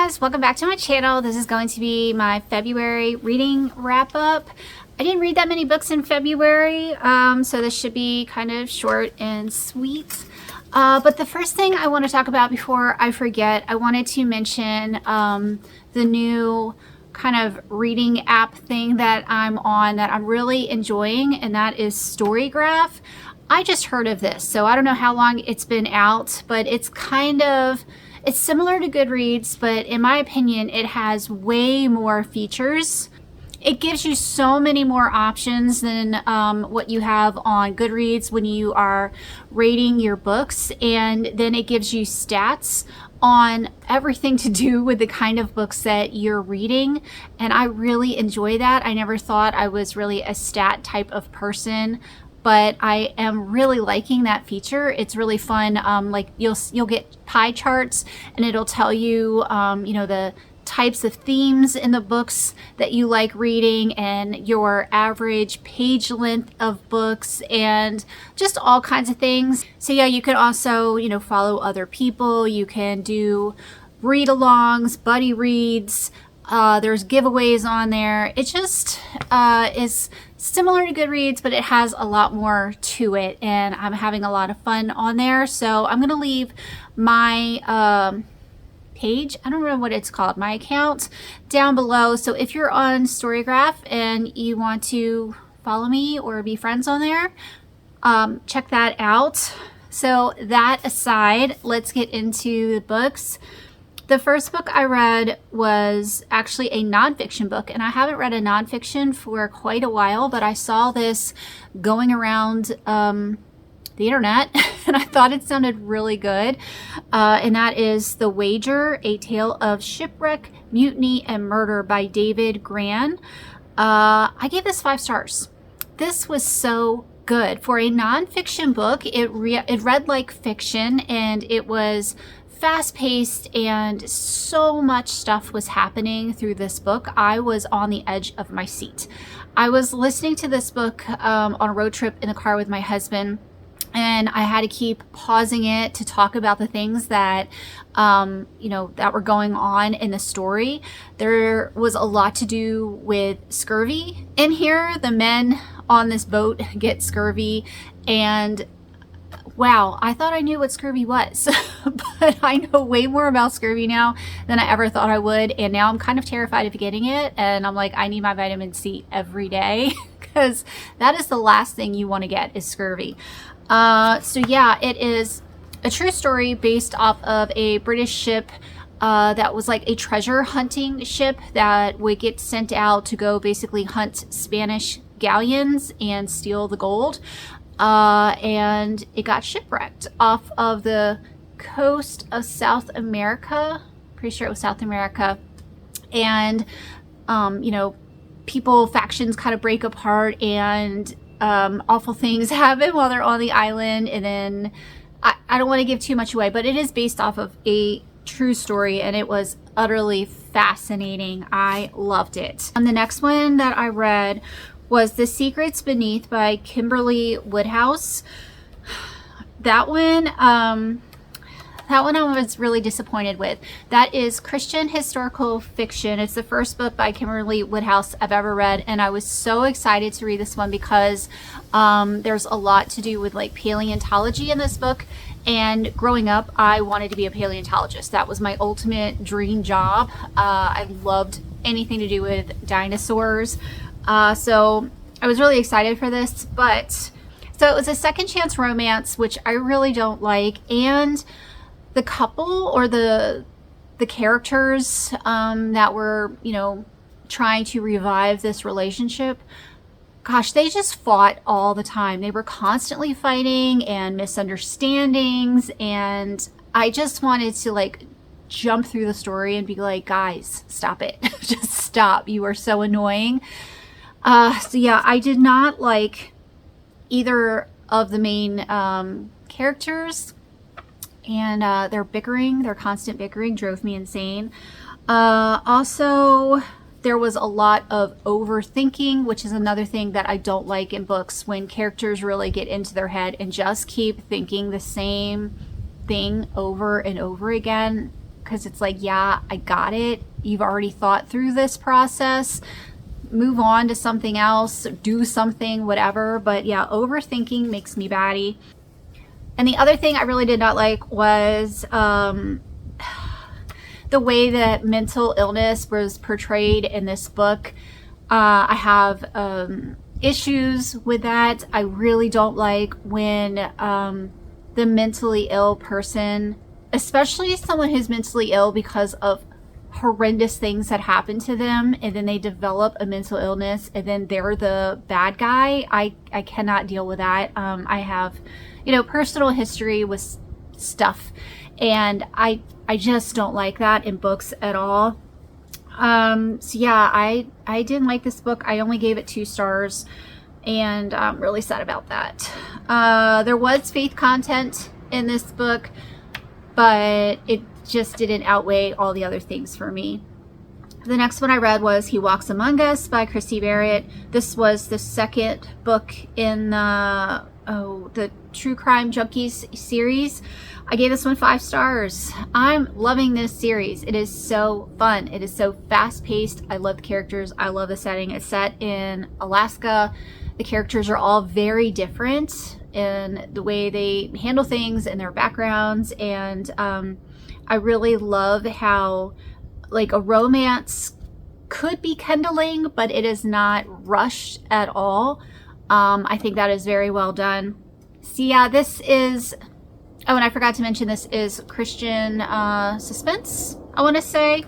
guys, welcome back to my channel. This is going to be my February reading wrap up. I didn't read that many books in February, so this should be kind of short and sweet. But the first thing I want to talk about before I forget, I wanted to mention the new kind of reading app thing that I'm on that I'm really enjoying, and that is Storygraph. I just heard of this, so I don't know how long it's been out, but it's similar to Goodreads, but in my opinion, it has way more features. It gives you so many more options than what you have on Goodreads when you are rating your books, and then it gives you stats on everything to do with the kind of books that you're reading, and I really enjoy that. I never thought I was really a stat type of person, but I am really liking that feature. It's really fun. Like you'll get pie charts, and it'll tell you, the types of themes in the books that you like reading, and your average page length of books, and just all kinds of things. So yeah, you can also, follow other people. You can do read-alongs, buddy reads. There's giveaways on there. It just is similar to Goodreads, but it has a lot more to it, and I'm having a lot of fun on there. So I'm going to leave my page, I don't remember what it's called, my account, down below. So if you're on Storygraph and you want to follow me or be friends on there, check that out. So that aside, let's get into the books. The first book I read was actually a nonfiction book, and I haven't read a nonfiction for quite a while, but I saw this going around the internet and I thought it sounded really good, and that is The Wager, A Tale of Shipwreck, Mutiny, and Murder by David Grann. I gave this 5 stars. This was so good. For a nonfiction book, it read like fiction, and it was fast-paced, and so much stuff was happening through this book. I was on the edge of my seat. I was listening to this book on a road trip in the car with my husband, and I had to keep pausing it to talk about the things that that were going on in the story. There was a lot to do with scurvy in here. The men on this boat get scurvy, and wow, I thought I knew what scurvy was, but I know way more about scurvy now than I ever thought I would, and now I'm kind of terrified of getting it, and I'm like, I need my vitamin C every day, because that is the last thing you want to get is scurvy. So yeah, it is a true story based off of a British ship that was like a treasure hunting ship that would get sent out to go basically hunt Spanish galleons and steal the gold. And it got shipwrecked off of the coast of South America. Pretty sure it was South America. And, factions kind of break apart, and awful things happen while they're on the island. And then I don't want to give too much away, but it is based off of a true story, and it was utterly fascinating. I loved it. And the next one that I read was The Secrets Beneath by Kimberly Woodhouse. That one I was really disappointed with. That is Christian historical fiction. It's the first book by Kimberly Woodhouse I've ever read, and I was so excited to read this one because there's a lot to do with like paleontology in this book. And growing up, I wanted to be a paleontologist. That was my ultimate dream job. I loved anything to do with dinosaurs. So I was really excited for this, so it was a second chance romance, which I really don't like, and the couple or the characters that were, trying to revive this relationship, gosh, they just fought all the time. They were constantly fighting and misunderstandings, and I just wanted to jump through the story and be like, guys, stop it. Just stop. You are so annoying. So yeah, I did not like either of the main characters, and their constant bickering drove me insane. Also, there was a lot of overthinking, which is another thing that I don't like in books, when characters really get into their head and just keep thinking the same thing over and over again. because it's like, yeah, I got it. You've already thought through this process. Move on to something else, do something, whatever. But yeah, overthinking makes me batty. And the other thing I really did not like was the way that mental illness was portrayed in this book. I have issues with that. I really don't like when the mentally ill person, especially someone who's mentally ill because of horrendous things that happen to them, and then they develop a mental illness and then they're the bad guy. I cannot deal with that. I have, personal history with stuff, and I just don't like that in books at all. So yeah, I didn't like this book. I only gave it 2 stars, and I'm really sad about that. There was faith content in this book, but it just didn't outweigh all the other things for me. The next one I read was He Walks Among Us by Christy Barrett. This was the second book in the True Crime Junkies series. I gave this one 5 stars. I'm loving this series. It is so fun. It is so fast-paced. I love the characters. I love the setting. It's set in Alaska. The characters are all very different in the way they handle things and their backgrounds, and I really love how like a romance could be kindling, but it is not rushed at all. I think that is very well done. So yeah, this is, oh, and I forgot to mention, this is Christian suspense, I want to say.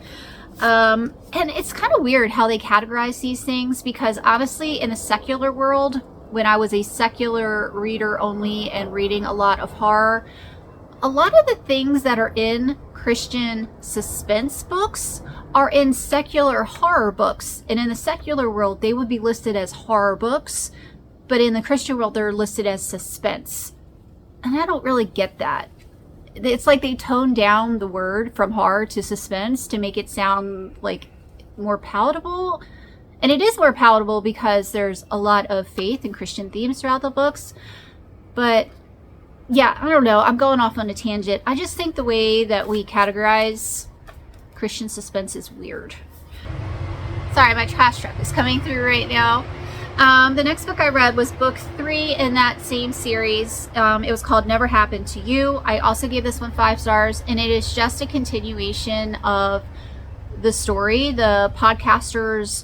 And it's kind of weird how they categorize these things, because obviously in the secular world, when I was a secular reader only and reading a lot of horror, a lot of the things that are in Christian suspense books are in secular horror books. And in the secular world, they would be listed as horror books, but in the Christian world, they're listed as suspense. And I don't really get that. It's like they toned down the word from horror to suspense to make it sound like more palatable. And it is more palatable because there's a lot of faith and Christian themes throughout the books. But yeah, I don't know. I'm going off on a tangent. I just think the way that we categorize Christian suspense is weird. Sorry, my trash truck is coming through right now. The next book I read was book 3 in that same series. It was called Never Happened to You. I also gave this one 5 stars, and it is just a continuation of the story. The podcasters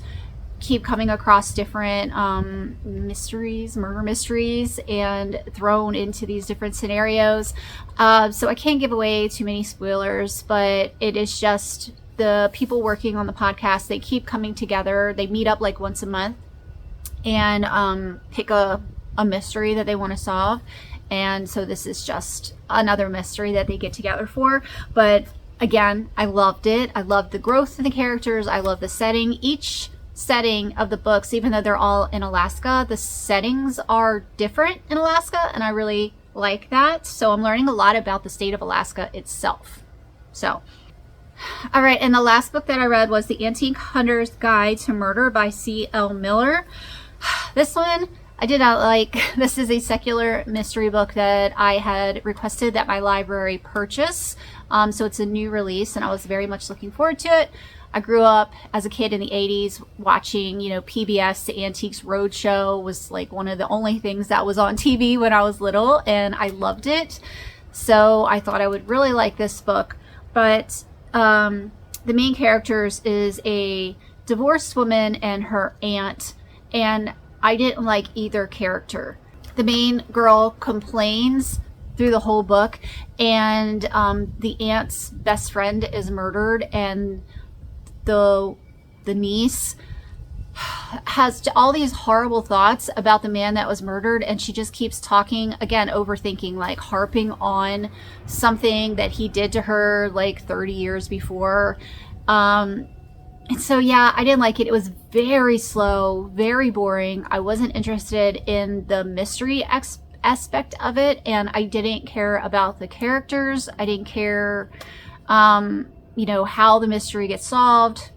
keep coming across different murder mysteries, and thrown into these different scenarios. So I can't give away too many spoilers, but it is just the people working on the podcast. They keep coming together. They meet up like once a month and pick a mystery that they want to solve. And so this is just another mystery that they get together for. But again, I loved it. I loved the growth in the characters. I love the setting. Each setting of the books, even though they're all in Alaska, the settings are different in Alaska, and I really like that. So I'm learning a lot about the state of Alaska itself. So, all right, and the last book that I read was The Antique Hunter's Guide to Murder by C.L. Miller. This one I did not like. This is a secular mystery book that I had requested that my library purchase. So it's a new release, and I was very much looking forward to it. I grew up as a kid in the 80s watching, PBS, the Antiques Roadshow was like one of the only things that was on TV when I was little, and I loved it. So I thought I would really like this book. But the main characters is a divorced woman and her aunt, and I didn't like either character. The main girl complains through the whole book, and the aunt's best friend is murdered, and the niece has all these horrible thoughts about the man that was murdered, and she just keeps talking, again, overthinking, like harping on something that he did to her like 30 years before. And so yeah, I didn't like it. It was very slow, very boring. I wasn't interested in the mystery aspect of it, and I didn't care about the characters. I didn't care how the mystery gets solved.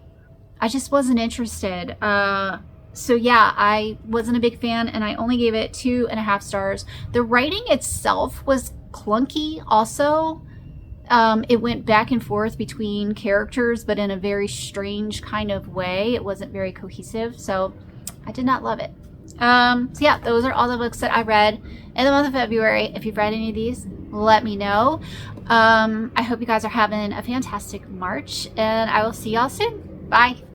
I just wasn't interested. So yeah, I wasn't a big fan, and I only gave it 2.5 stars. The writing itself was clunky also. It went back and forth between characters, but in a very strange kind of way. It wasn't very cohesive, so I did not love it. So yeah, those are all the books that I read in the month of February. If you've read any of these, let me know. I hope you guys are having a fantastic March, and I will see y'all soon. Bye.